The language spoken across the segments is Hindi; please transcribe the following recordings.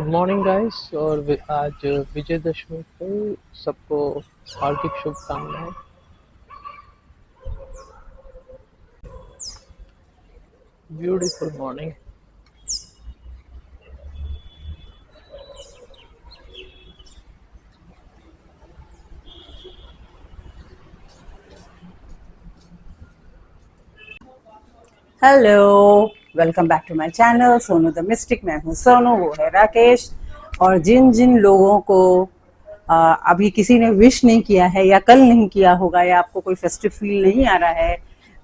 Good morning guys. और आज विजयदशमी पे सबको हार्दिक शुभकामनाएं। Beautiful morning. Hello, welcome back to my channel Sonu the mystic. मैं हूँ सोनू, वो है राकेश। और जिन जिन लोगों को अभी किसी ने विश नहीं किया है या कल नहीं किया होगा या आपको कोई फेस्टिव फील नहीं आ रहा है,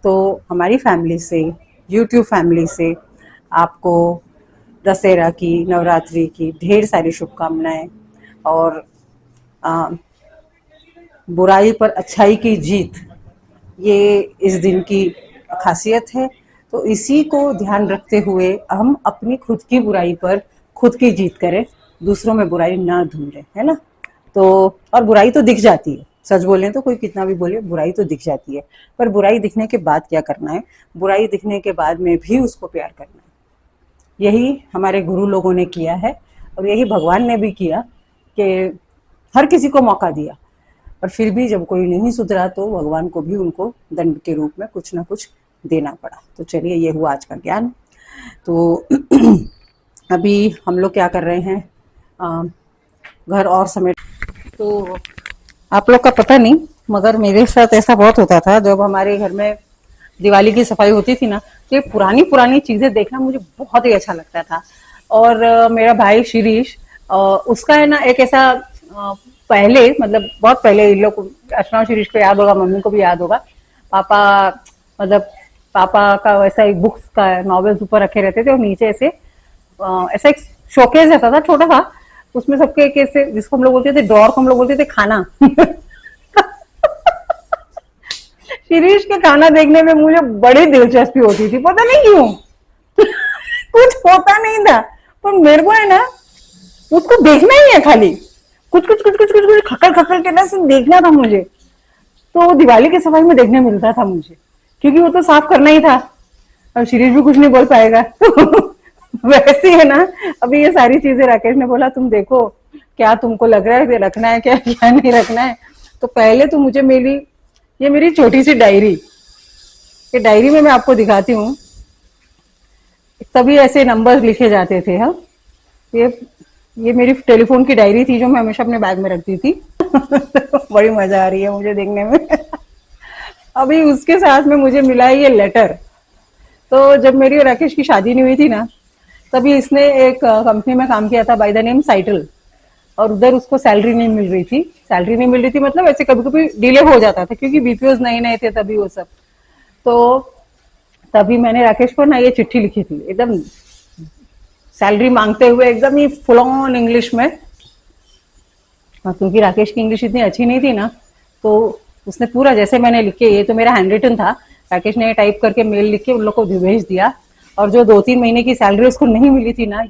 तो हमारी फैमिली से, यूट्यूब फैमिली से आपको दशहरा की, नवरात्रि की ढेर सारी शुभकामनाएं। और आ, बुराई पर अच्छाई की जीत, ये इस दिन की खासियत है। तो इसी को ध्यान रखते हुए हम अपनी खुद की बुराई पर खुद की जीत करें, दूसरों में बुराई ना ढूंढें, है ना। तो और बुराई तो दिख जाती है, सच बोलें तो कोई कितना भी बोले बुराई तो दिख जाती है। पर बुराई दिखने के बाद क्या करना है, बुराई दिखने के बाद में भी उसको प्यार करना है। यही हमारे गुरु लोगों ने किया है और यही भगवान ने भी किया कि हर किसी को मौका दिया। और फिर भी जब कोई नहीं सुधरा तो भगवान को भी उनको दंड के रूप में कुछ ना कुछ देना पड़ा। तो चलिए, ये हुआ आज का ज्ञान। तो अभी हम लोग क्या कर रहे हैं, अ, घर और समेट। तो आप लोग का पता नहीं, मगर मेरे साथ ऐसा बहुत होता था जब हमारे घर में दिवाली की सफाई होती थी ना, तो ये पुरानी पुरानी चीजें देखना मुझे बहुत ही अच्छा लगता था। और मेरा भाई शिरीष, उसका है ना एक ऐसा, पहले मतलब बहुत पहले, इन लोग को, अर्चना और शिरीष को याद होगा, मम्मी को भी याद होगा। पापा, मतलब पापा का वैसा एक बुक्स का नॉवेल्स ऊपर रखे रहते थे और नीचे ऐसे ऐसा एक शोकेस जैसा था, छोटा था। उसमें सबके एक ऐसे, जिसको हम लोग बोलते थे ड्रॉर, को हम लोग बोलते थे खाना। शिरीष के खाना देखने में मुझे बड़ी दिलचस्पी होती थी, पता नहीं क्यों। कुछ होता नहीं था, पर मेरे को है ना उसको देखना ही है खाली। कुछ कुछ कुछ कुछ कुछ कुछ खकर खकर के ना सिर्फ देखना था मुझे। तो दिवाली की सफाई में देखने मिलता था मुझे, क्योंकि वो तो साफ करना ही था। और शिरीष भी कुछ नहीं बोल पाएगा। तो वैसे है ना, अभी ये सारी चीजें राकेश ने बोला तुम देखो, क्या तुमको लग रहा है कि रखना है क्या, क्या नहीं रखना है। तो पहले तो मुझे मिली ये मेरी छोटी सी डायरी। ये डायरी में मैं आपको दिखाती हूँ। तभी ऐसे नंबर लिखे जाते थे। हाँ, ये ये मेरी टेलीफोन की डायरी थी जो मैं हमेशा अपने बैग में रखती थी। तो बड़ी मजा आ रही है मुझे देखने में। अभी उसके साथ में मुझे मिला है ये लेटर। तो जब मेरी और राकेश की शादी नहीं हुई थी ना, तभी इसने एक कंपनी में काम किया था बाय द नेम साइटल। और उधर उसको सैलरी नहीं मिल रही थी। सैलरी नहीं मिल रही थी मतलब ऐसे कभी कभी डिले हो जाता था, क्योंकि बीपीओज नए नए थे तभी वो सब। तो तभी मैंने राकेश को ना ये चिट्ठी लिखी थी, एकदम सैलरी मांगते हुए, एकदम ही फुल ऑन इंग्लिश में। हाँ, क्योंकि राकेश की इंग्लिश इतनी अच्छी नहीं थी ना, तो उसने पूरा जैसे मैंने लिख के, ये तो मेरा हैंड रिटन था, राकेश ने टाइप करके मेल लिख के उन लोग को भेज दिया। और जो 2-3 महीने की सैलरी उसको नहीं मिली थी ना,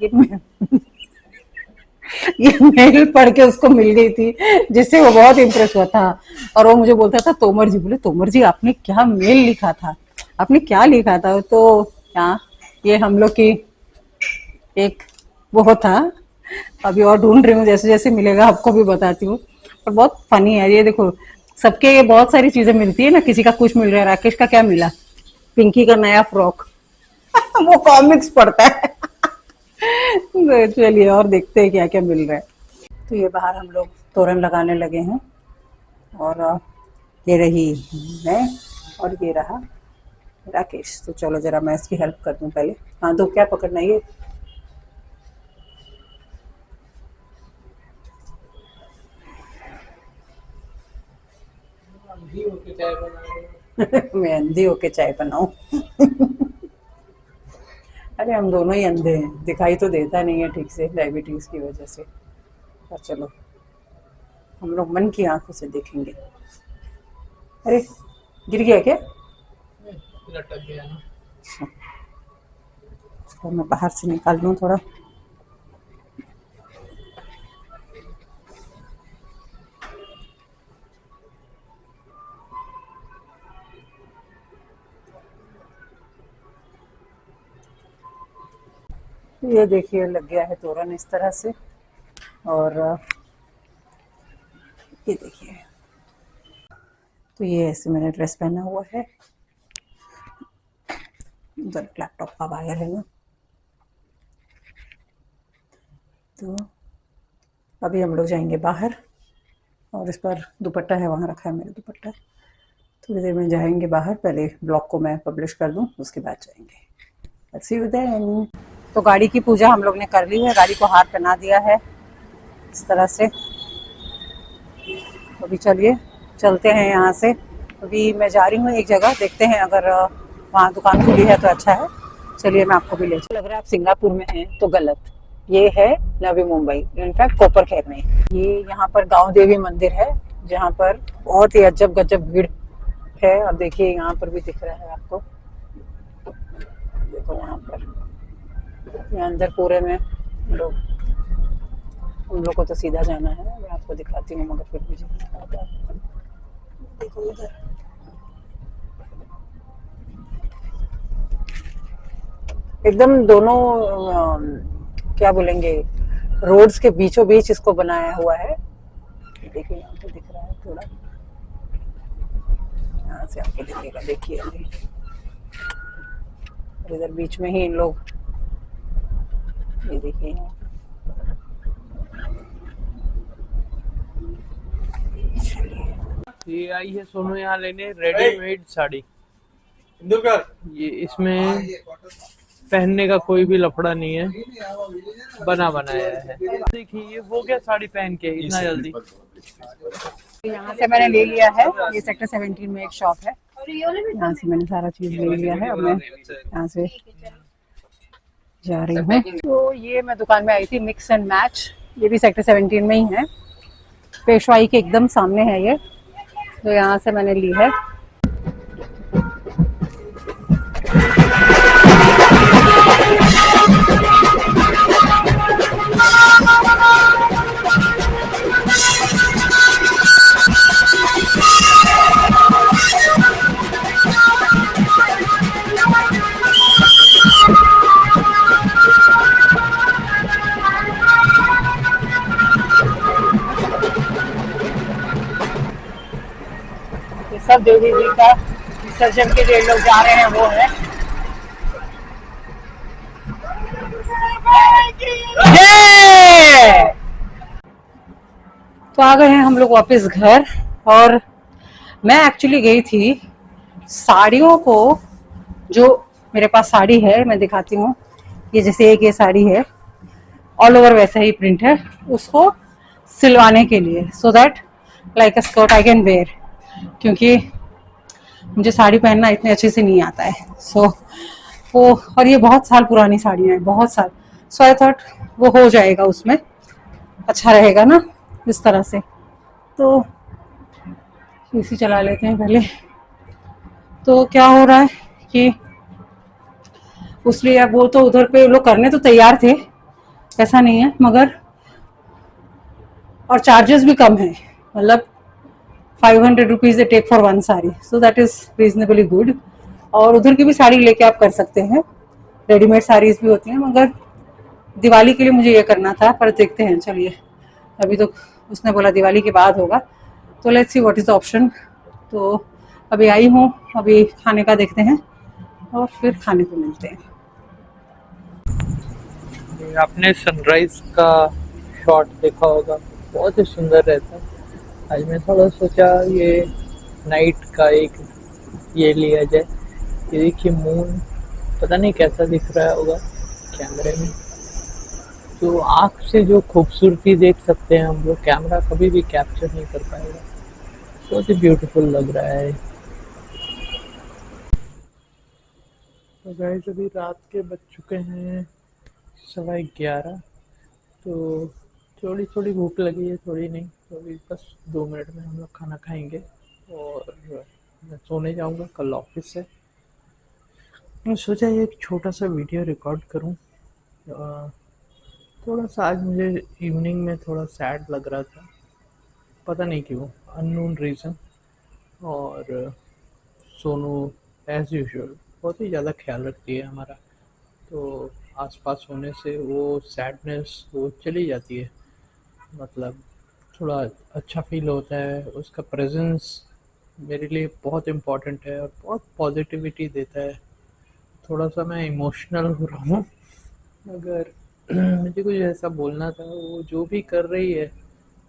ये मेल पढ़ के उसको मिल गई थी, जिससे वो बहुत इम्प्रेस हुआ था। और वो मुझे बोलता था तोमर जी, बोले तोमर जी आपने क्या मेल लिखा था, आपने क्या लिखा था। तो हाँ, ये हम लोग की एक वो था। अभी और ढूंढ रही हूँ, जैसे जैसे मिलेगा आपको भी बताती हूँ। पर बहुत फनी है ये, देखो सबके ये बहुत सारी चीजें मिलती है ना, किसी का कुछ मिल रहा है। राकेश का क्या मिला, पिंकी का नया फ्रॉक। वो कॉमिक्स पढ़ता है। तो चलिए और देखते हैं क्या क्या मिल रहा है। तो ये बाहर हम लोग तोरण लगाने लगे हैं। और ये रही मैं, और ये रहा राकेश। तो चलो जरा मैं इसकी हेल्प कर दूं पहले। हाँ, तो क्या पकड़ना है ये। अंधी होके चाय बना रहे हो? मैं अंधी होके चाय बनाऊं? अरे हम दोनों ही अंधे हैं, दिखाई तो देता नहीं है ठीक से डायबिटीज की वजह से। पर चलो, हम लोग मन की आंखों से देखेंगे। अरे, गिर गया क्या? लटक गया ना। तो मैं बाहर से निकाल लूँ थोड़ा। ये देखिए लग गया है तोरण इस तरह से। और ये देखिए, तो ये ऐसे मैंने ड्रेस पहना हुआ है। उधर लैपटॉप का वायर है ना। तो अभी हम लोग जाएंगे बाहर, और इस पर दुपट्टा है, वहाँ रखा है मेरा दुपट्टा। थोड़ी देर में जाएंगे बाहर, पहले ब्लॉग को मैं पब्लिश कर दूँ, उसके बाद जाएंगे। Let's see you then। तो गाड़ी की पूजा हम लोग ने कर ली है, गाड़ी को हार पहना दिया है इस तरह से। अभी चलिए चलते हैं यहाँ से। अभी मैं जा रही हूँ एक जगह, देखते हैं अगर वहाँ दुकान खुली है तो अच्छा है। चलिए मैं आपको भी ले लग रहा है आप सिंगापुर में हैं तो गलत, ये है नवी मुंबई, इनफैक्ट कोपर खैर में। ये यहाँ पर गांव देवी मंदिर है, जहाँ पर बहुत ही अजब गजब भीड़ है। अब देखिए यहाँ पर भी दिख रहा है आपको, देखो यहाँ पर। ये अंदर पूरे में लोग, हम लोग को तो सीधा जाना है, मैं आपको दिखाती हूँ मगर फिर भी जाना होगा। देखो इधर एकदम दोनों क्या बोलेंगे, रोड्स के बीचों बीच इसको बनाया हुआ है। देखिए यहाँ पे दिख रहा है थोड़ा, यहाँ से आपको दिखेगा, देखिए अभी। और इधर बीच में ही इन लोग, ये देखिए यहाँ। ये आई है सोनू यहाँ लेने रेडीमेड साड़ी। ये इसमें पहनने का कोई भी लफड़ा नहीं है, बना बनाया है। देखिए ये हो गया साड़ी पहन के इतना जल्दी। यहाँ से मैंने ले लिया है, ये सेक्टर 17 में एक शॉप है, यहाँ से मैंने सारा चीज ले लिया है। अब मैं यहाँ से जा रही हूँ। तो ये मैं दुकान में आई थी, मिक्स एंड मैच, ये भी सेक्टर 17 में ही है, पेशवाई के एकदम सामने है ये। तो यहाँ से मैंने ली है। ये सब देवी जी का विसर्जन के लिए लोग जा रहे हैं, वो है। तो आ गए हैं हम लोग वापस घर। और मैं एक्चुअली गई थी साड़ियों को, जो मेरे पास साड़ी है मैं दिखाती हूँ, ये जैसे एक ये साड़ी है, ऑल ओवर वैसा ही प्रिंट है, उसको सिलवाने के लिए, so that like a skirt I can wear, क्योंकि मुझे साड़ी पहनना इतने अच्छे से नहीं आता है। सो वो, और ये बहुत साल पुरानी साड़ियाँ हैं, बहुत साल। सो आई थॉट वो हो जाएगा, उसमें अच्छा रहेगा ना इस तरह से। तो इसी चला लेते हैं पहले। तो क्या हो रहा है कि उसलिए अब वो तो उधर पे लोग करने तो तैयार थे, ऐसा नहीं है, मगर और चार्जेस भी कम है, मतलब 500 rupees they take for one sari, so that is reasonably good. और उधर की भी साड़ी लेके आप कर सकते हैं, रेडीमेड साड़ीज भी होती हैं, मगर दिवाली के लिए मुझे ये करना था, पर देखते हैं। चलिए अभी तो उसने बोला दिवाली के बाद होगा, तो let's see what is the option. तो अभी आई हूँ, अभी खाने का देखते हैं और फिर खाने को मिलते हैं। आपने सनराइज का शॉट देखा होगा, बहुत ही सुंदर रहता है। आज मैं थोड़ा सोचा ये नाइट का एक ये लिया जाए। ये देखिए मून, पता नहीं कैसा दिख रहा होगा कैमरे में। तो आँख से जो खूबसूरती देख सकते हैं हम लोग, कैमरा कभी भी कैप्चर नहीं कर पाएगा। बहुत ही ब्यूटीफुल लग रहा है। तो गाइस अभी रात के बज चुके हैं 11:15। तो थोड़ी थोड़ी भूख लगी है, थोड़ी नहीं, तो अभी बस 2 मिनट में हम लोग खाना खाएंगे और मैं सोने जाऊंगा, कल ऑफिस से। मैं सोचा ये एक छोटा सा वीडियो रिकॉर्ड करूं। थोड़ा सा आज मुझे इवनिंग में थोड़ा सैड लग रहा था, पता नहीं क्यों, अननोन रीज़न। और सोनू एज़ यूजुअल बहुत ही ज़्यादा ख्याल रखती है हमारा, तो आसपास होने से वो सैडनेस वो चली जाती है। मतलब थोड़ा अच्छा फील होता है, उसका प्रेजेंस मेरे लिए बहुत इम्पोर्टेंट है और बहुत पॉजिटिविटी देता है। थोड़ा सा मैं इमोशनल हो रहा हूँ, अगर मुझे कुछ ऐसा बोलना था, वो जो भी कर रही है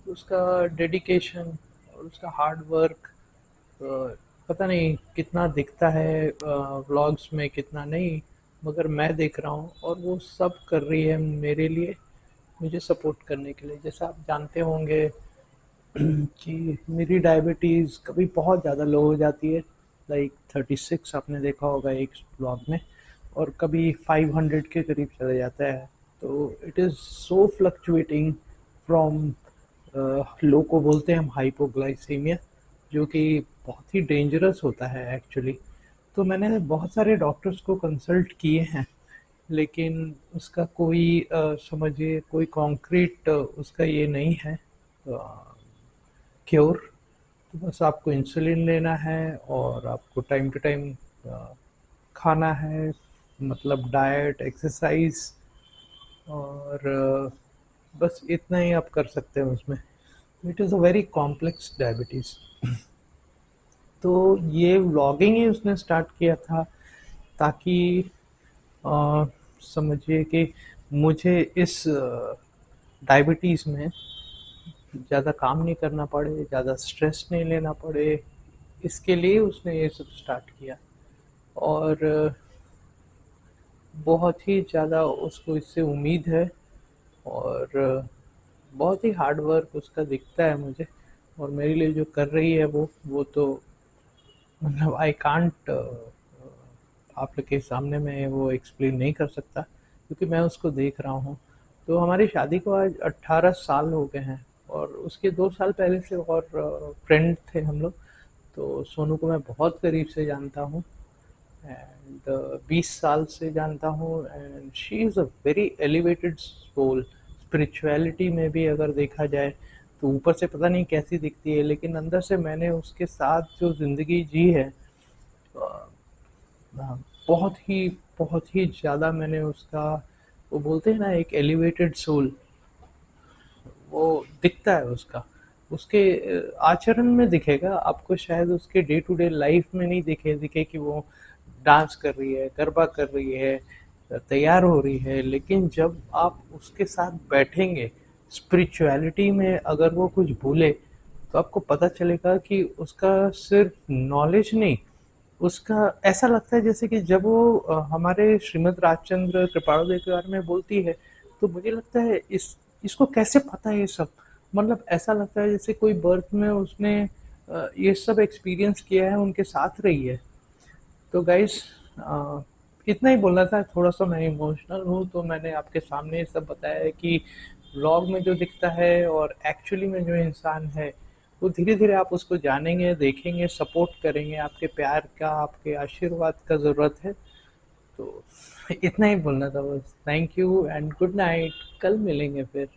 उसका डेडिकेशन और उसका हार्ड वर्क पता नहीं कितना दिखता है व्लॉग्स में, कितना नहीं, मगर मैं देख रहा हूँ और वो सब कर रही है मेरे लिए, मुझे सपोर्ट करने के लिए। जैसा आप जानते होंगे कि मेरी डायबिटीज़ कभी बहुत ज़्यादा लो हो जाती है, लाइक 36 आपने देखा होगा एक ब्लॉग में, और कभी 500 के करीब चले जाता है। तो it is so fluctuating from low को बोलते हैं हम हाइपोग्लाइसीमिया, जो कि बहुत ही डेंजरस होता है एक्चुअली। तो मैंने बहुत सारे डॉक्टर्स को कंसल्ट किए हैं, लेकिन उसका कोई समझिए कोई कॉन्क्रीट उसका ये नहीं है क्योर। तो बस आपको इंसुलिन लेना है और आपको टाइम टू टाइम खाना है, मतलब डाइट, एक्सरसाइज, और बस इतना ही आप कर सकते हैं उसमें। It is a very complex diabetes. तो ये व्लॉगिंग ही उसने स्टार्ट किया था ताकि अ, समझिए कि मुझे इस डायबिटीज़ में ज़्यादा काम नहीं करना पड़े, ज़्यादा स्ट्रेस नहीं लेना पड़े, इसके लिए उसने ये सब स्टार्ट किया। और बहुत ही ज़्यादा उसको इससे उम्मीद है, और बहुत ही हार्ड वर्क उसका दिखता है मुझे। और मेरे लिए जो कर रही है वो तो मतलब आई कांट आप लोग के सामने मैं वो एक्सप्लेन नहीं कर सकता, क्योंकि मैं उसको देख रहा हूँ। तो हमारी शादी को आज 18 साल हो गए हैं, और उसके 2 साल पहले से और फ्रेंड थे हम लोग। तो सोनू को मैं बहुत करीब से जानता हूँ, एंड 20 साल से जानता हूँ, and she is a very elevated soul. Spirituality में भी अगर देखा जाए तो ऊपर से पता नहीं कैसी दिखती है, लेकिन अंदर से मैंने उसके साथ जो ज़िंदगी जी है, हाँ, बहुत ही ज़्यादा मैंने उसका, वो बोलते हैं ना एक एलिवेटेड सोल, वो दिखता है उसका। उसके आचरण में दिखेगा आपको, शायद उसके डे टू डे लाइफ में नहीं दिखे कि वो डांस कर रही है, गरबा कर रही है, तैयार हो रही है, लेकिन जब आप उसके साथ बैठेंगे स्पिरिचुअलिटी में, अगर वो कुछ बोले तो आपको पता चलेगा कि उसका सिर्फ नॉलेज नहीं, उसका ऐसा लगता है जैसे कि जब वो हमारे श्रीमद् राजचंद्र कृपाणुदेव के बारे में बोलती है, तो मुझे लगता है इसको कैसे पता है ये सब। मतलब ऐसा लगता है जैसे कोई बर्थ में उसने ये सब एक्सपीरियंस किया है, उनके साथ रही है। तो गाइस, इतना ही बोलना था। थोड़ा सा मैं इमोशनल हूँ, तो मैंने आपके सामने ये सब बताया है कि व्लॉग में जो दिखता है और एक्चुअली में जो इंसान है, वो धीरे धीरे आप उसको जानेंगे, देखेंगे, सपोर्ट करेंगे। आपके प्यार का, आपके आशीर्वाद का ज़रूरत है। तो इतना ही बोलना था बस। Thank you and good night. कल मिलेंगे फिर।